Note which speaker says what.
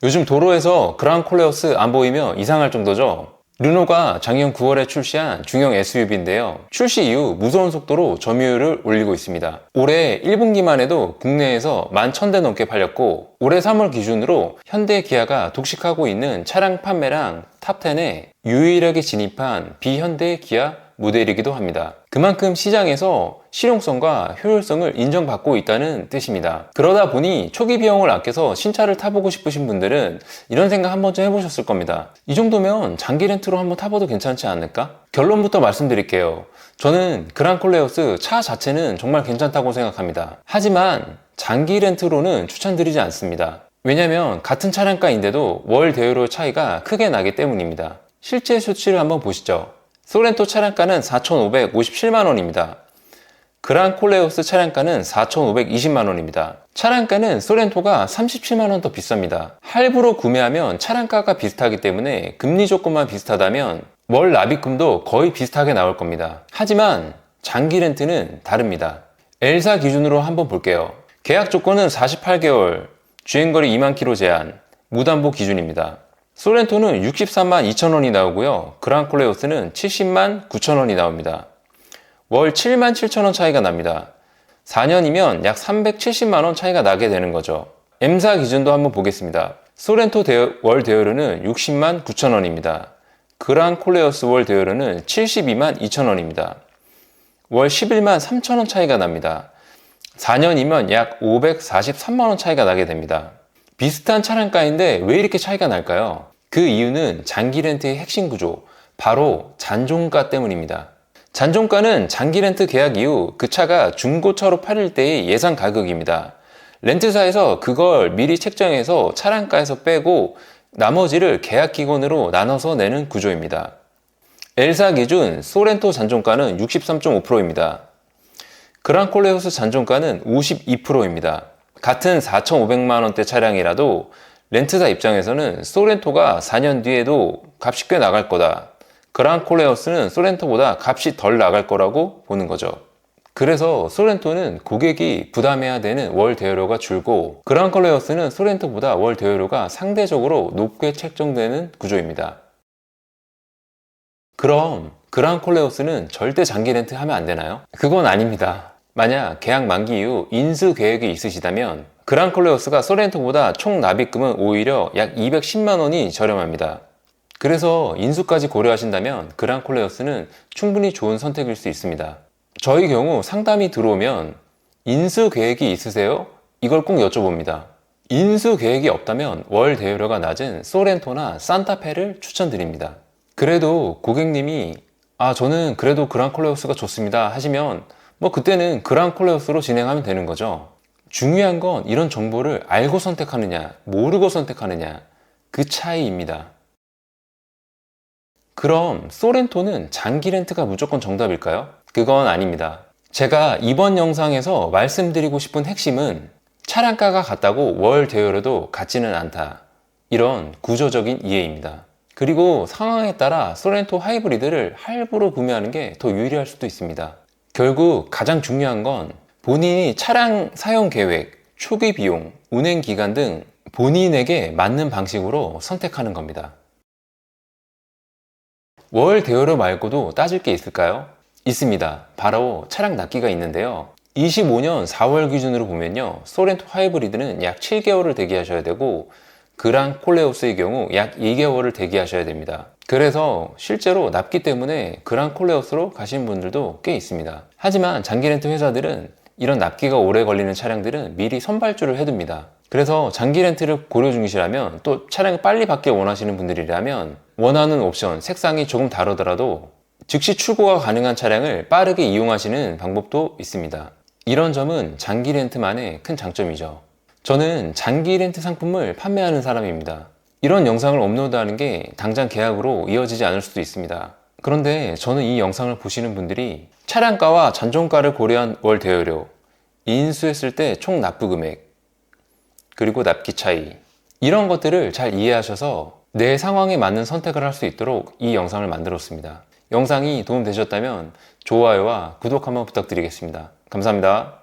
Speaker 1: 요즘 도로에서 그랑 콜레오스 안 보이면 이상할 정도죠. 르노가 작년 9월에 출시한 중형 SUV인데요. 출시 이후 무서운 속도로 점유율을 올리고 있습니다. 올해 1분기만 해도 국내에서 11,000대 넘게 팔렸고, 올해 3월 기준으로 현대 기아가 독식하고 있는 차량 판매량 탑10에 유일하게 진입한 비현대 기아 모델이기도 합니다. 그만큼 시장에서 실용성과 효율성을 인정받고 있다는 뜻입니다. 그러다 보니 초기 비용을 아껴서 신차를 타보고 싶으신 분들은 이런 생각 한 번쯤 해보셨을 겁니다. 이 정도면 장기 렌트로 한번 타봐도 괜찮지 않을까? 결론부터 말씀드릴게요. 저는 그랑 콜레오스 차 자체는 정말 괜찮다고 생각합니다. 하지만 장기 렌트로는 추천드리지 않습니다. 왜냐면 같은 차량가인데도 월 대여료 차이가 크게 나기 때문입니다. 실제 수치를 한번 보시죠. 소렌토 차량가는 4,557만원입니다. 그랑 콜레오스 차량가는 4,520만원입니다. 차량가는 소렌토가 37만원 더 비쌉니다. 할부로 구매하면 차량가가 비슷하기 때문에 금리 조건만 비슷하다면 월 납입금도 거의 비슷하게 나올 겁니다. 하지만 장기 렌트는 다릅니다. L사 기준으로 한번 볼게요. 계약 조건은 48개월, 주행거리 2만 킬로 제한, 무담보 기준입니다. 소렌토는 63만 2천원이 나오고요. 그랑 콜레오스는 70만 9천원이 나옵니다. 월 7만 7천원 차이가 납니다. 4년이면 약 370만원 차이가 나게 되는 거죠. M사 기준도 한번 보겠습니다. 소렌토 월 대여료는 60만 9천원입니다. 그랑 콜레오스 월 대여료는 72만 2천원입니다. 월 11만 3천원 차이가 납니다. 4년이면 약 543만원 차이가 나게 됩니다. 비슷한 차량가인데 왜 이렇게 차이가 날까요? 그 이유는 장기 렌트의 핵심 구조, 바로 잔존가 때문입니다. 잔존가는 장기 렌트 계약 이후 그 차가 중고차로 팔릴 때의 예상 가격입니다. 렌트사에서 그걸 미리 책정해서 차량가에서 빼고 나머지를 계약 기간으로 나눠서 내는 구조입니다. L사 기준 소렌토 잔존가는 63.5%입니다. 그랑 콜레오스 잔존가는 52%입니다. 같은 4,500만원대 차량이라도 렌트사 입장에서는 소렌토가 4년 뒤에도 값이 꽤 나갈 거다. 그랑 콜레오스는 소렌토보다 값이 덜 나갈 거라고 보는 거죠. 그래서 소렌토는 고객이 부담해야 되는 월 대여료가 줄고, 그랑 콜레오스는 소렌토보다 월 대여료가 상대적으로 높게 책정되는 구조입니다. 그럼 그랑 콜레오스는 절대 장기 렌트 하면 안 되나요? 그건 아닙니다. 만약 계약 만기 이후 인수 계획이 있으시다면 그랑 콜레오스가 소렌토보다 총 납입금은 오히려 약 210만원이 저렴합니다. 그래서 인수까지 고려하신다면 그랑 콜레오스는 충분히 좋은 선택일 수 있습니다. 저희 경우 상담이 들어오면 인수 계획이 있으세요? 이걸 꼭 여쭤봅니다. 인수 계획이 없다면 월 대여료가 낮은 소렌토나 산타페를 추천드립니다. 그래도 고객님이 저는 그래도 그랑 콜레오스가 좋습니다 하시면 그때는 그랑 콜레오스로 진행하면 되는 거죠. 중요한 건 이런 정보를 알고 선택하느냐, 모르고 선택하느냐, 그 차이입니다. 그럼 소렌토는 장기 렌트가 무조건 정답일까요? 그건 아닙니다. 제가 이번 영상에서 말씀드리고 싶은 핵심은 차량가가 같다고 월 대여료도 같지는 않다. 이런 구조적인 이해입니다. 그리고 상황에 따라 소렌토 하이브리드를 할부로 구매하는 게 더 유리할 수도 있습니다. 결국 가장 중요한 건 본인이 차량 사용 계획, 초기 비용, 운행 기간 등 본인에게 맞는 방식으로 선택하는 겁니다. 월 대여료 말고도 따질 게 있을까요? 있습니다. 바로 차량 납기가 있는데요. 25년 4월 기준으로 보면요. 소렌토 하이브리드는 약 7개월을 대기하셔야 되고, 그랑 콜레오스의 경우 약 2개월을 대기하셔야 됩니다. 그래서 실제로 납기 때문에 그랑 콜레오스로 가시는 분들도 꽤 있습니다. 하지만 장기 렌트 회사들은 이런 납기가 오래 걸리는 차량들은 미리 선발주를 해둡니다. 그래서 장기 렌트를 고려 중이시라면, 또 차량을 빨리 받기 원하시는 분들이라면 원하는 옵션, 색상이 조금 다르더라도 즉시 출고가 가능한 차량을 빠르게 이용하시는 방법도 있습니다. 이런 점은 장기 렌트만의 큰 장점이죠. 저는 장기 렌트 상품을 판매하는 사람입니다. 이런 영상을 업로드하는 게 당장 계약으로 이어지지 않을 수도 있습니다. 그런데 저는 이 영상을 보시는 분들이 차량가와 잔존가를 고려한 월 대여료, 인수했을 때 총 납부 금액, 그리고 납기 차이, 이런 것들을 잘 이해하셔서 내 상황에 맞는 선택을 할 수 있도록 이 영상을 만들었습니다. 영상이 도움되셨다면 좋아요와 구독 한번 부탁드리겠습니다. 감사합니다.